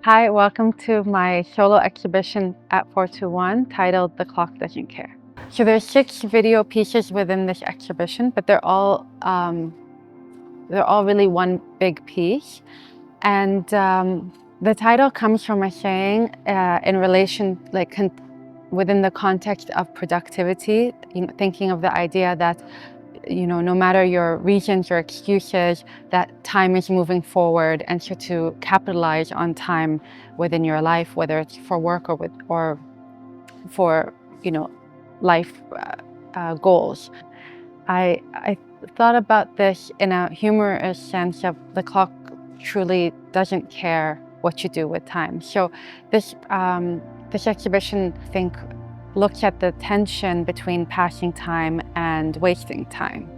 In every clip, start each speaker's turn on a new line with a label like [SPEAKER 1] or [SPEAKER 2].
[SPEAKER 1] Hi, welcome to my solo exhibition at 421 titled The Clock Doesn't Care. So there's 6 video pieces within this exhibition, but they're all really one big piece. And the title comes from a saying in relation, within the context of productivity, thinking of the idea that no matter your reasons or excuses, that time is moving forward, and so to capitalize on time within your life, whether it's for work or for life goals. I thought about this in a humorous sense of the clock truly doesn't care what you do with time. So this exhibition, I think, looks at the tension between passing time and wasting time.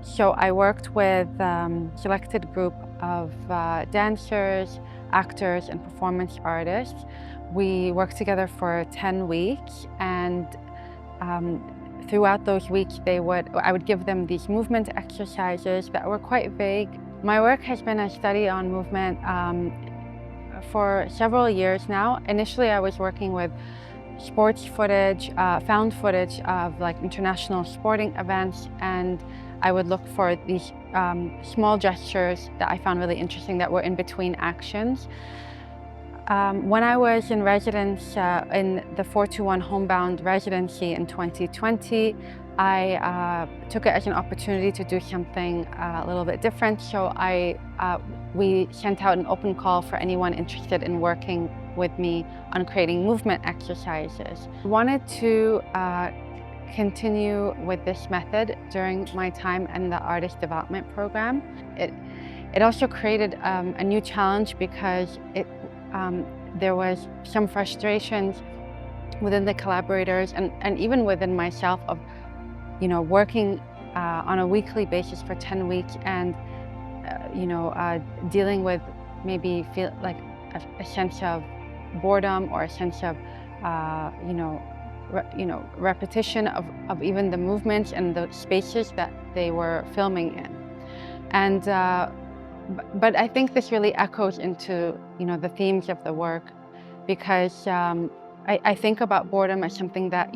[SPEAKER 1] So I worked with a selected group of dancers, actors, and performance artists. We worked together for 10 weeks, and throughout those weeks, I would give them these movement exercises that were quite vague. My work has been a study on movement for several years now. Initially, I was working with sports footage, found footage of international sporting events, and I would look for these small gestures that I found really interesting that were in between actions. When I was in residence in the 421 Homebound residency in 2020, I took it as an opportunity to do something a little bit different. So we sent out an open call for anyone interested in working with me on creating movement exercises. I wanted to continue with this method during my time in the artist development program. It also created a new challenge because there was some frustrations within the collaborators and even within myself of working on a weekly basis for 10 weeks and dealing with maybe feel like a sense of boredom or a sense of repetition of even the movements and the spaces that they were filming in. And but I think this really echoes into the themes of the work, because I think about boredom as something that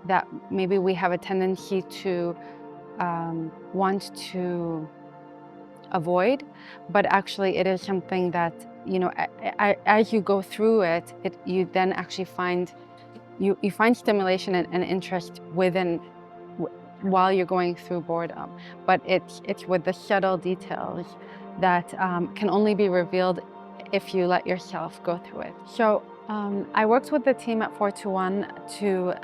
[SPEAKER 1] that maybe we have a tendency to want to avoid, but actually it is something that as you go through it, you then actually find stimulation and interest while you're going through boredom. But it's with the subtle details that can only be revealed if you let yourself go through it. So I worked with the team at 421 to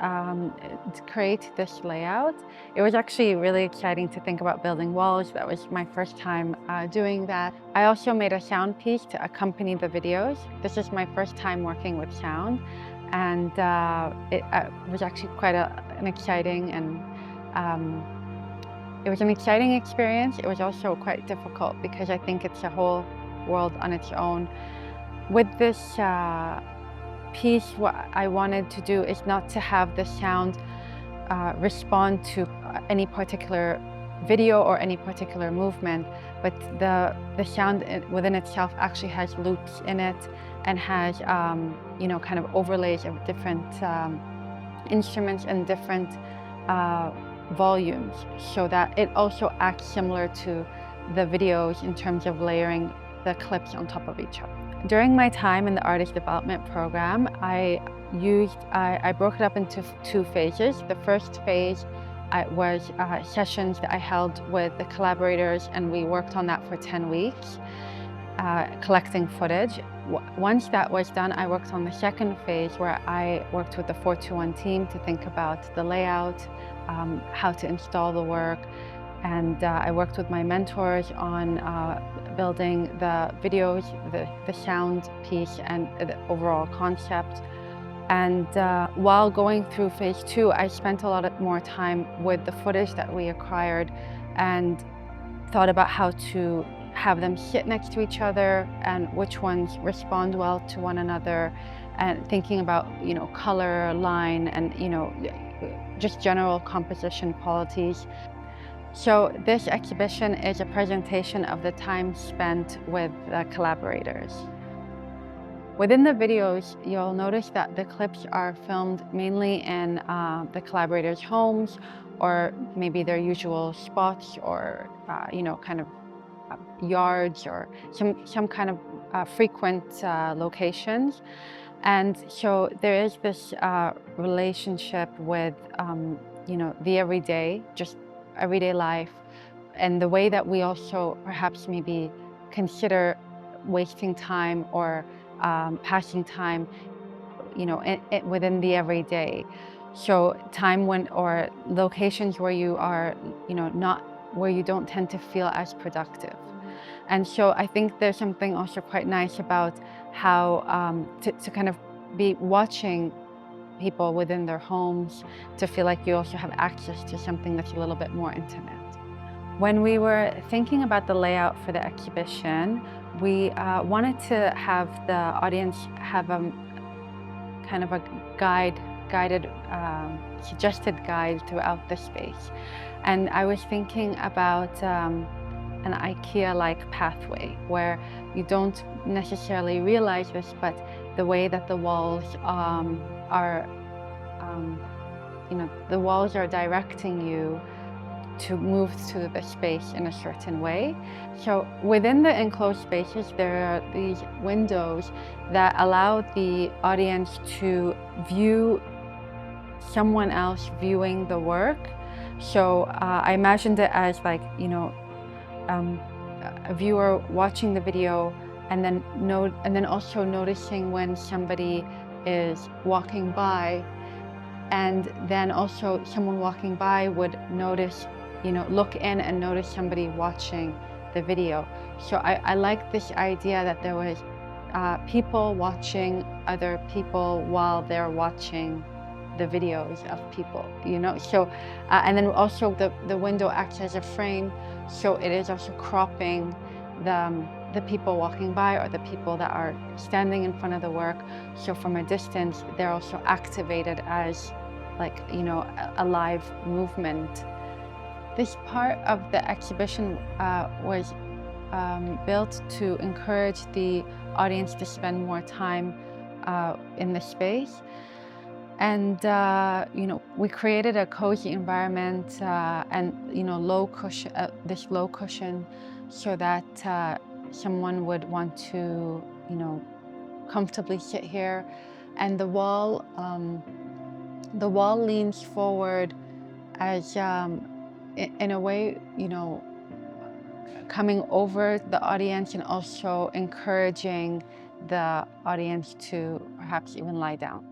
[SPEAKER 1] create this layout. It was actually really exciting to think about building walls. That was my first time doing that. I also made a sound piece to accompany the videos. This is my first time working with sound, and it was actually quite an exciting and it was an exciting experience. It was also quite difficult because I think it's a whole world on its own. With this piece, what I wanted to do is not to have the sound respond to any particular video or any particular movement, but the sound within itself actually has loops in it and has kind of overlays of different instruments and different volumes, so that it also acts similar to the videos in terms of layering the clips on top of each other. During my time in the artist development program, I broke it up into 2 phases. The first phase was sessions that I held with the collaborators, and we worked on that for 10 weeks, collecting footage. Once that was done, I worked on the second phase, where I worked with the 421 team to think about the layout, how to install the work, and I worked with my mentors on building the videos, the sound piece, and the overall concept. And while going through phase 2, I spent a lot more time with the footage that we acquired and thought about how to have them sit next to each other and which ones respond well to one another, and thinking about color, line, and just general composition qualities. So this exhibition is a presentation of the time spent with the collaborators. Within the videos, you'll notice that the clips are filmed mainly in the collaborators' homes, or maybe their usual spots, or kind of yards, or some kind of frequent locations. And so there is this relationship with the everyday, just everyday life, and the way that we also perhaps maybe consider wasting time or passing time, within the everyday. So time when, or locations where you are, not, where you don't tend to feel as productive. And so I think there's something also quite nice about how to kind of be watching people within their homes, to feel like you also have access to something that's a little bit more intimate. When we were thinking about the layout for the exhibition, we wanted to have the audience have a kind of a guided, suggested guide throughout the space. And I was thinking about an IKEA-like pathway, where you don't necessarily realize this, but the way that the walls the walls are directing you to move through the space in a certain way. So within the enclosed spaces, there are these windows that allow the audience to view someone else viewing the work. So I imagined it as like, a viewer watching the video, and then also noticing when somebody is walking by, and then also someone walking by would notice, look in and notice somebody watching the video. So I like this idea that there was people watching other people while they're watching the videos of people, So, and then also the window acts as a frame, so it is also cropping the people walking by, or the people that are standing in front of the work. So from a distance, they're also activated as like, a live movement. This part of the exhibition was built to encourage the audience to spend more time in the space. And we created a cozy environment and low cushion, this low cushion, so that someone would want to comfortably sit here. And the wall leans forward as in a way, coming over the audience, and also encouraging the audience to perhaps even lie down.